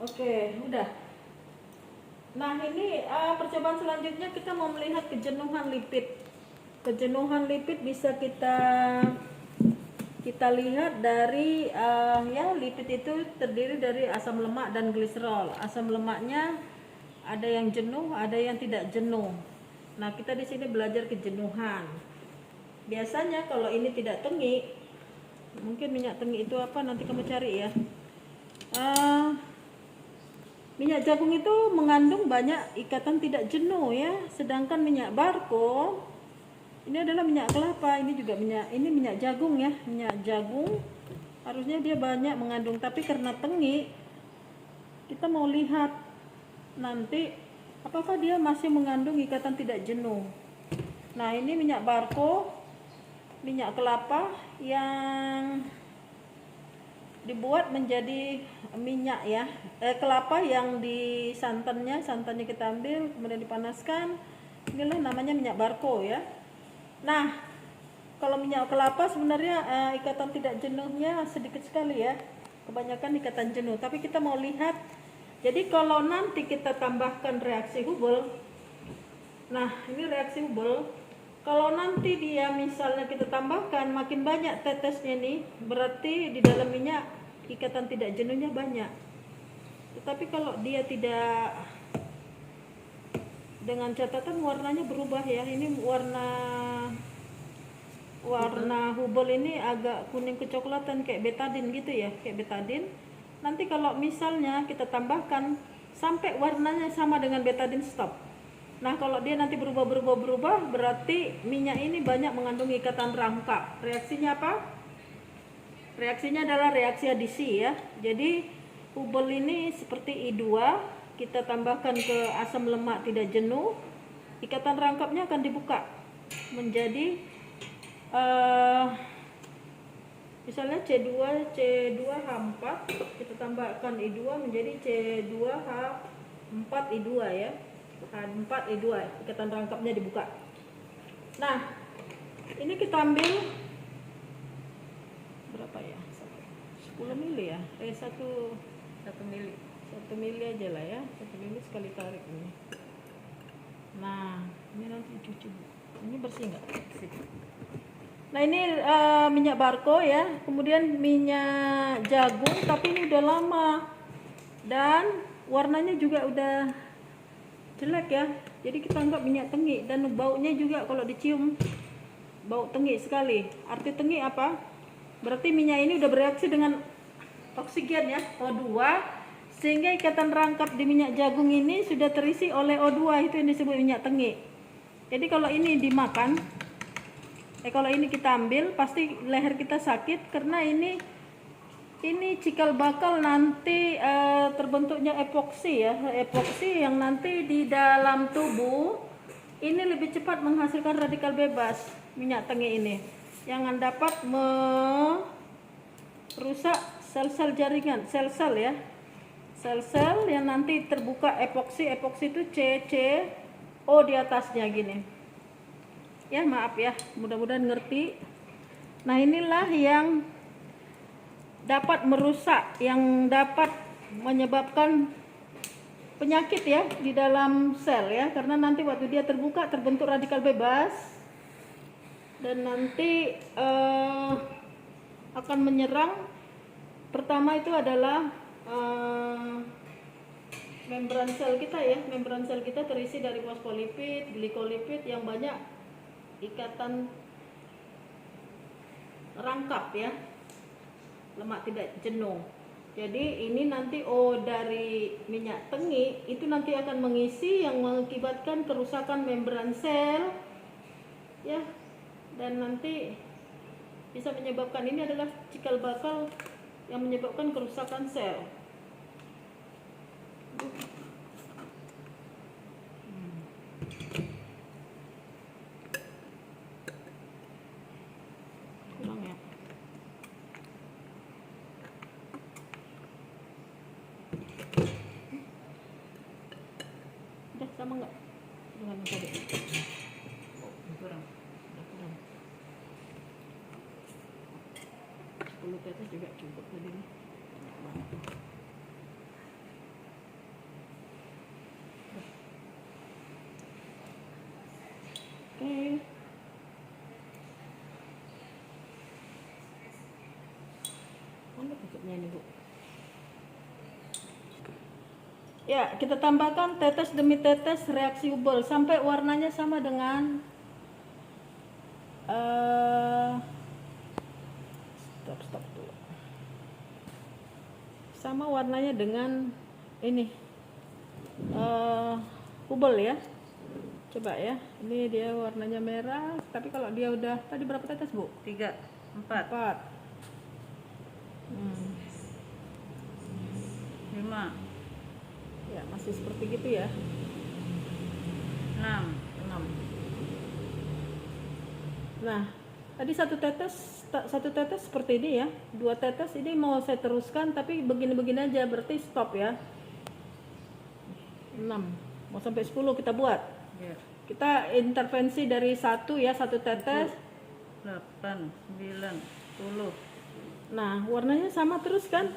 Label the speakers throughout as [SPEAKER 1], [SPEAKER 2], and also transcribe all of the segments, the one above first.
[SPEAKER 1] Oke, udah. Nah, ini percobaan selanjutnya kita mau melihat kejenuhan lipid. Kejenuhan lipid bisa kita lihat dari ya, lipid itu terdiri dari asam lemak dan gliserol. Asam lemaknya ada yang jenuh, ada yang tidak jenuh. Nah, kita di sini belajar kejenuhan. Biasanya kalau ini tidak tengi, mungkin minyak tengi itu apa, nanti kamu cari ya. Minyak jagung itu mengandung banyak ikatan tidak jenuh ya, sedangkan minyak barko ini adalah minyak kelapa, ini juga minyak jagung ya, minyak jagung harusnya dia banyak mengandung, tapi karena tengi kita mau lihat nanti apakah dia masih mengandung ikatan tidak jenuh. Nah, ini minyak barko, minyak kelapa yang dibuat menjadi minyak ya, kelapa yang di santannya kita ambil kemudian dipanaskan, inilah namanya minyak barko ya. Nah, kalau minyak kelapa sebenarnya ikatan tidak jenuhnya sedikit sekali ya, kebanyakan ikatan jenuh. Tapi kita mau lihat, jadi kalau nanti kita tambahkan reaksi Hubel, nah ini reaksi Hubel, kalau nanti dia misalnya kita tambahkan makin banyak tetesnya nih, berarti di dalam minyak ikatan tidak jenuhnya banyak. Tetapi kalau dia tidak, dengan catatan warnanya berubah ya. Ini warna Hubel ini agak kuning kecoklatan kayak betadin gitu ya, kayak betadin. Nanti kalau misalnya kita tambahkan sampai warnanya sama dengan betadin, stop. Nah, kalau dia nanti berubah, berarti minyak ini banyak mengandung ikatan rangkap. Reaksinya apa? Reaksinya adalah reaksi adisi ya. Jadi Hubel ini seperti I2, kita tambahkan ke asam lemak tidak jenuh, ikatan rangkapnya akan dibuka menjadi misalnya C2H4, kita tambahkan I2 menjadi C2H4I2 ya. H4I2, ikatan rangkapnya dibuka. Nah, ini kita ambil berapa ya? 10 mili ya? 1 mili. 1 mili aja lah ya. 1 mili sekali tarik ini. Nah, ini nanti cuci. Ini bersih nggak? Bersih. Nah, ini minyak barko ya. Kemudian minyak jagung, tapi ini udah lama. Dan warnanya juga udah jelek ya. Jadi kita anggap minyak tengi, dan baunya juga kalau dicium bau tengi sekali. Arti tengi apa? Berarti minyak ini udah bereaksi dengan oksigen ya, O2, sehingga ikatan rangkap di minyak jagung ini sudah terisi oleh O2, itu yang disebut minyak tengi. Jadi kalau ini dimakan, kalau ini kita ambil, pasti leher kita sakit karena ini cikal bakal nanti terbentuknya epoksi ya, epoksi yang nanti di dalam tubuh ini lebih cepat menghasilkan radikal bebas minyak tengi ini, yang dapat merusak sel-sel jaringan, sel-sel ya, sel-sel yang nanti terbuka epoksi itu CCO di atasnya gini ya, maaf ya, mudah-mudahan ngerti. Nah, inilah yang dapat merusak, yang dapat menyebabkan penyakit ya di dalam sel ya, karena nanti waktu dia terbuka terbentuk radikal bebas dan nanti akan menyerang. Pertama itu adalah membran sel kita ya. Membran sel kita terisi dari fosfolipid, glikolipid yang banyak ikatan rangkap ya, lemak tidak jenuh. Jadi ini nanti dari minyak tengi itu nanti akan mengisi yang mengakibatkan kerusakan membran sel ya, dan nanti bisa menyebabkan, ini adalah cikal bakal yang menyebabkan kerusakan sel. Kurang ya. Udah sama nggak dengan yang tadi? Kurang. 10 tetes juga cukup tadi nih. tutupnya ini, Bu. Ya, kita tambahkan tetes demi tetes reaksi Hubble sampai warnanya sama dengan stop dulu. Sama warnanya dengan ini Hubble ya. Coba ya, ini dia warnanya merah, tapi kalau dia udah tadi berapa tetes, Bu?
[SPEAKER 2] 3, 4, 5,
[SPEAKER 1] ya masih seperti gitu ya.
[SPEAKER 2] 6.
[SPEAKER 1] Nah, tadi satu tetes seperti ini ya, 2 tetes ini mau saya teruskan tapi begini-begini aja, berarti stop ya. 6, mau sampai 10 kita buat.
[SPEAKER 2] Ya.
[SPEAKER 1] Kita intervensi dari 1 ya, 1 tetes.
[SPEAKER 2] 8, 9, 10.
[SPEAKER 1] Nah, warnanya sama terus kan?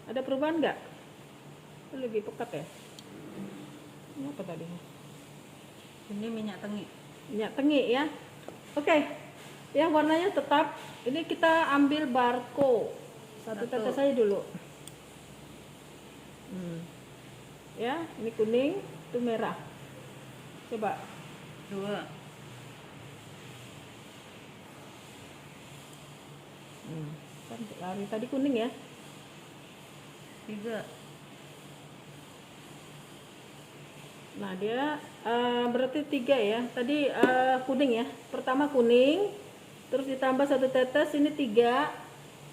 [SPEAKER 1] Ada perubahan nggak? Lebih pekat ya. Ini apa tadi?
[SPEAKER 2] Ini minyak tengi.
[SPEAKER 1] Minyak tengi ya. Oke. Ya, warnanya tetap. Ini kita ambil barco. Satu tetes saja dulu. Ya, ini kuning, itu merah. Coba.
[SPEAKER 2] 2.
[SPEAKER 1] Kan lari tadi kuning ya.
[SPEAKER 2] 3.
[SPEAKER 1] Nah, dia berarti 3 ya. Tadi kuning ya. Pertama kuning, terus ditambah 1 tetes, ini 3.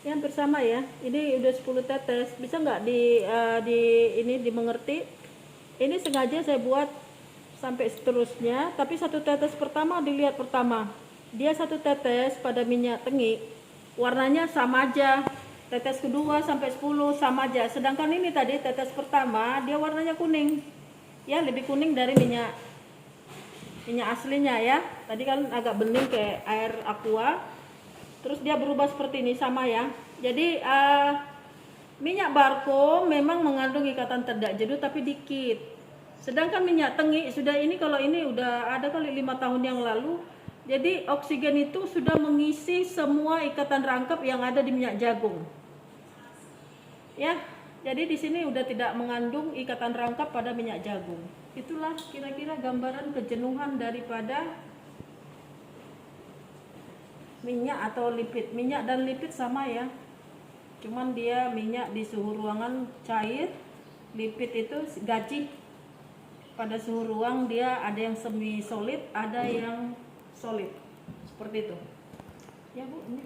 [SPEAKER 1] Ini hampir sama ya. Ini udah 10 tetes. Bisa nggak ini dimengerti? Ini sengaja saya buat sampai seterusnya, tapi 1 tetes pertama dilihat pertama. Dia 1 tetes pada minyak tengi, warnanya sama aja. Tetes kedua sampai 10 sama aja. Sedangkan ini tadi tetes pertama dia warnanya kuning. Ya, lebih kuning dari minyak aslinya ya. Tadi kan agak bening kayak air aqua. Terus dia berubah seperti ini sama ya. Jadi minyak barco memang mengandung ikatan tidak jenuh tapi dikit. Sedangkan minyak tengi sudah ini, kalau ini udah ada kali 5 tahun yang lalu. Jadi oksigen itu sudah mengisi semua ikatan rangkap yang ada di minyak jagung. Ya, jadi di sini udah tidak mengandung ikatan rangkap pada minyak jagung. Itulah kira-kira gambaran kejenuhan daripada minyak atau lipid. Minyak dan lipid sama ya. Cuman dia minyak di suhu ruangan cair, lipid itu gajih. Pada suhu ruang dia ada yang semi solid, ada yang solid. Seperti itu. Ya, Bu, ini